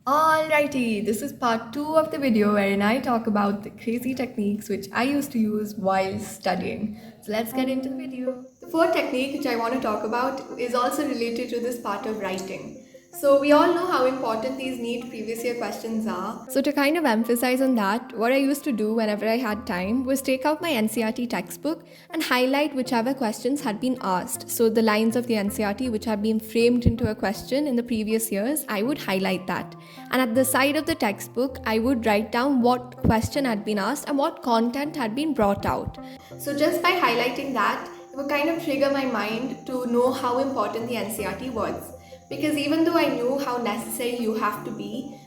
Alrighty, this is part 2 of the video wherein I talk about the crazy techniques which I used to use while studying. So let's get into the video. The fourth technique which I want to talk about is also related to this part of writing. So we all know how important these NEET previous year questions are. So to kind of emphasize on that, what I used to do whenever I had time was take out my NCERT textbook and highlight whichever questions had been asked. So the lines of the NCERT which had been framed into a question in the previous years, I would highlight that. And at the side of the textbook, I would write down what question had been asked and what content had been brought out. So just by highlighting that, it would kind of trigger my mind to know how important the NCERT was. Because even though I knew how necessary you have to be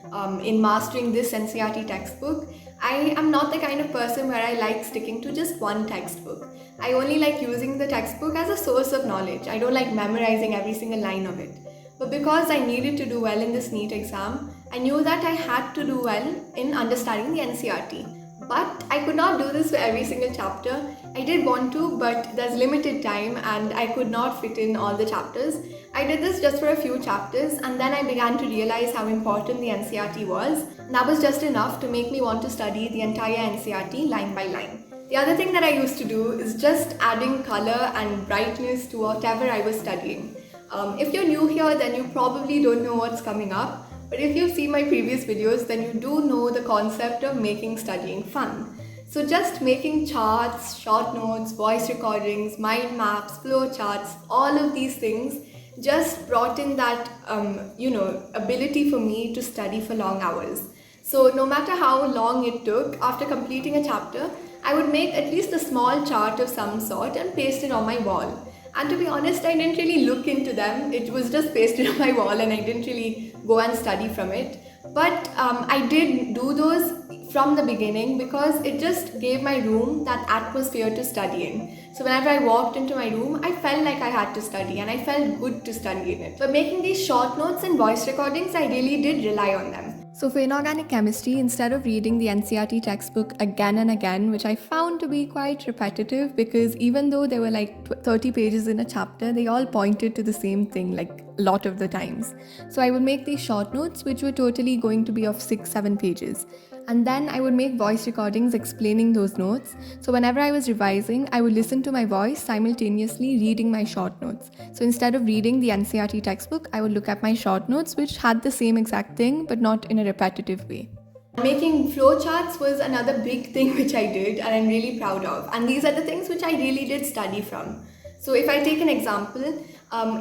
in mastering this NCERT textbook, I am not the kind of person where I like sticking to just one textbook. I only like using the textbook as a source of knowledge. I don't like memorizing every single line of it. But because I needed to do well in this NEET exam, I knew that I had to do well in understanding the NCERT. But I could not do this for every single chapter. I did want to, but there's limited time and I could not fit in all the chapters. I did this just for a few chapters and then I began to realize how important the NCERT was. And that was just enough to make me want to study the entire NCERT line by line. The other thing that I used to do is just adding color and brightness to whatever I was studying. If you're new here, then you probably don't know what's coming up. But if you've seen my previous videos, then you do know the concept of making studying fun. So just making charts, short notes, voice recordings, mind maps, flowcharts, all of these things just brought in that, ability for me to study for long hours. So no matter how long it took, after completing a chapter, I would make at least a small chart of some sort and paste it on my wall. And to be honest, I didn't really look into them. It was just pasted on my wall and I didn't really go and study from it. But I did do those from the beginning because it just gave my room that atmosphere to study in. So whenever I walked into my room, I felt like I had to study and I felt good to study in it. But making these short notes and voice recordings, I really did rely on them. So for inorganic chemistry, instead of reading the NCERT textbook again and again, which I found to be quite repetitive because even though there were like 30 pages in a chapter, they all pointed to the same thing like a lot of the times. So I would make these short notes which were totally going to be of 6-7 pages. And then I would make voice recordings explaining those notes. So whenever I was revising, I would listen to my voice simultaneously reading my short notes. So instead of reading the NCERT textbook, I would look at my short notes which had the same exact thing but not in a repetitive way. Making flowcharts was another big thing which I did and I'm really proud of. And these are the things which I really did study from. So if I take an example,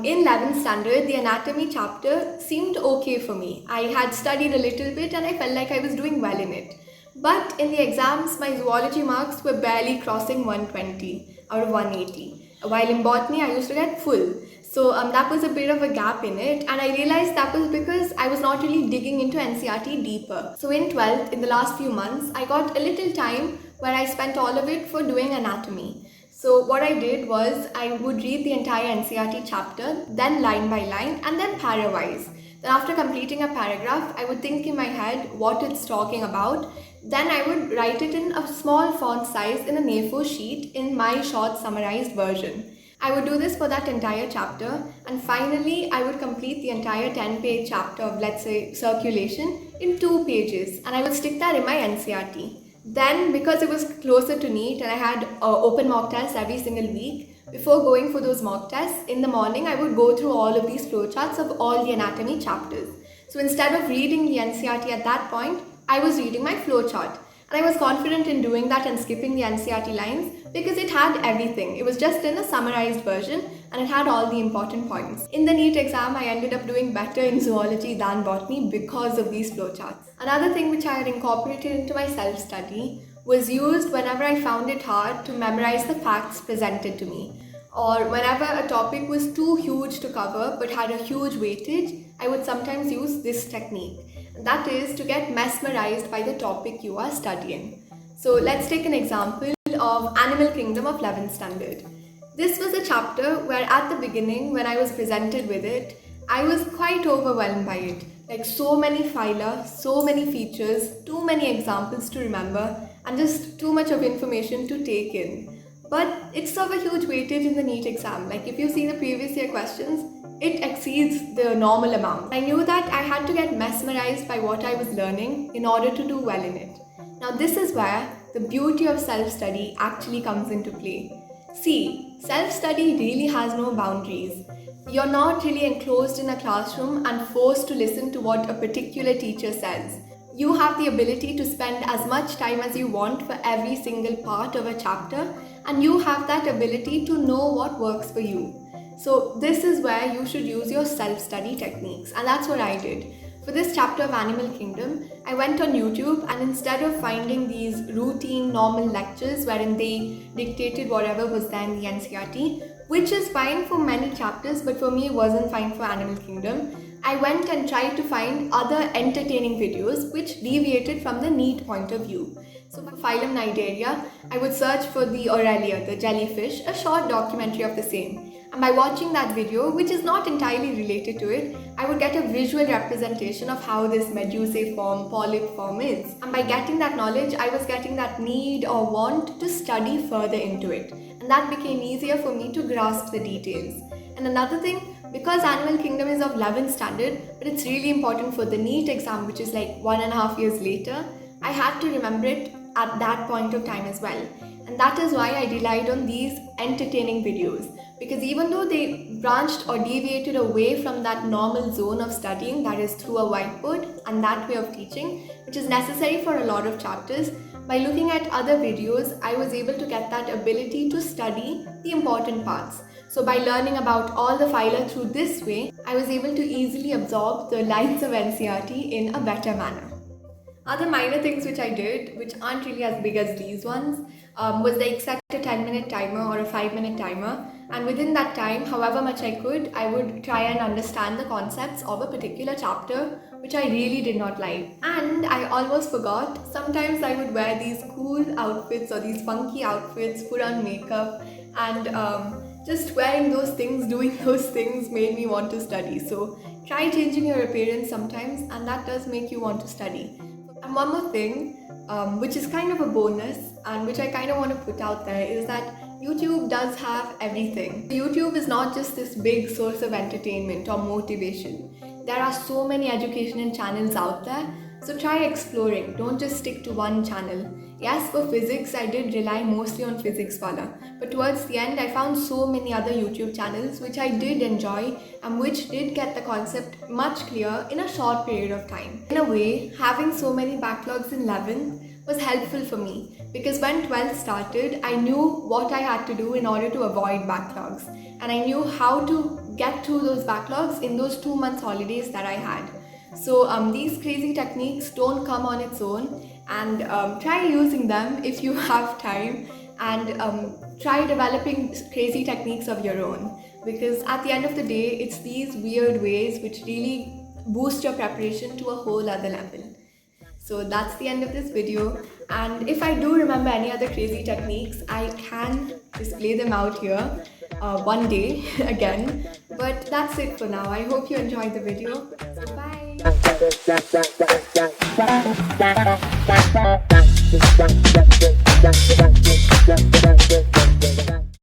in 11th standard, the anatomy chapter seemed okay for me. I had studied a little bit and I felt like I was doing well in it. But in the exams, my zoology marks were barely crossing 120 out of 180. While in botany, I used to get full. So that was a bit of a gap in it, and I realized that was because I was not really digging into NCERT deeper. So in 12th, in the last few months, I got a little time where I spent all of it for doing anatomy. So what I did was I would read the entire NCERT chapter, then line by line, and then para-wise. Then after completing a paragraph, I would think in my head what it's talking about. Then I would write it in a small font size in an A4 sheet in my short summarized version. I would do this for that entire chapter, and finally I would complete the entire 10-page chapter of, let's say, circulation in 2 pages, and I would stick that in my NCERT. Then, because it was closer to NEET and I had open mock tests every single week, before going for those mock tests, in the morning I would go through all of these flowcharts of all the anatomy chapters. So instead of reading the NCERT at that point, I was reading my flowchart. And I was confident in doing that and skipping the NCERT lines because it had everything. It was just in a summarized version and it had all the important points. In the NEET exam, I ended up doing better in zoology than botany because of these flowcharts. Another thing which I had incorporated into my self-study was used whenever I found it hard to memorize the facts presented to me. Or whenever a topic was too huge to cover but had a huge weightage, I would sometimes use this technique. That is to get mesmerized by the topic you are studying. So let's take an example of Animal Kingdom of 11th standard. This was a chapter where at the beginning when I was presented with it, I was quite overwhelmed by it. Like so many phyla, so many features, too many examples to remember and just too much of information to take in. But it's of a huge weightage in the NEET exam. Like if you see the previous year questions, it exceeds the normal amount. I knew that I had to get mesmerized by what I was learning in order to do well in it. Now this is where the beauty of self-study actually comes into play. See, self-study really has no boundaries. You're not really enclosed in a classroom and forced to listen to what a particular teacher says. You have the ability to spend as much time as you want for every single part of a chapter, and you have that ability to know what works for you. So this is where you should use your self-study techniques, and that's what I did. For this chapter of Animal Kingdom, I went on YouTube, and instead of finding these routine normal lectures wherein they dictated whatever was there in the NCERT, which is fine for many chapters, but for me it wasn't fine for Animal Kingdom, I went and tried to find other entertaining videos which deviated from the NEET point of view. So for phylum Nidaria, I would search for the Aurelia, the jellyfish, a short documentary of the same. And by watching that video, which is not entirely related to it, I would get a visual representation of how this medusae form, polyp form is. And by getting that knowledge, I was getting that need or want to study further into it. And that became easier for me to grasp the details. And another thing, because Animal Kingdom is of 11th standard, but it's really important for the NEET exam, which is like 1.5 years later, I had to remember it at that point of time as well. And that is why I relied on these entertaining videos. Because even though they branched or deviated away from that normal zone of studying, that is through a whiteboard and that way of teaching, which is necessary for a lot of chapters, by looking at other videos, I was able to get that ability to study the important parts. So by learning about all the phyla through this way, I was able to easily absorb the lines of NCERT in a better manner. Other minor things which I did, which aren't really as big as these ones, was like set a 10-minute timer or a 5-minute timer, and within that time, however much I could, I would try and understand the concepts of a particular chapter which I really did not like. And I almost forgot, sometimes I would wear these cool outfits or these funky outfits, put on makeup, and just wearing those things, doing those things made me want to study. So try changing your appearance sometimes, and that does make you want to study. And one more thing, which is kind of a bonus and which I kind of want to put out there, is that YouTube does have everything. YouTube is not just this big source of entertainment or motivation. There are so many educational channels out there, so try exploring, don't just stick to one channel. Yes, for physics, I did rely mostly on Physics Wala, but towards the end, I found so many other YouTube channels which I did enjoy and which did get the concept much clearer in a short period of time. In a way, having so many backlogs in 11th was helpful for me, because when 12th started, I knew what I had to do in order to avoid backlogs, and I knew how to get through those backlogs in those 2 months holidays that I had. So these crazy techniques don't come on its own, and try using them if you have time, and try developing crazy techniques of your own, because at the end of the day, it's these weird ways which really boost your preparation to a whole other level. So that's the end of this video, and if I do remember any other crazy techniques, I can display them out here one day again, but that's it for now. I hope you enjoyed the video. So bye!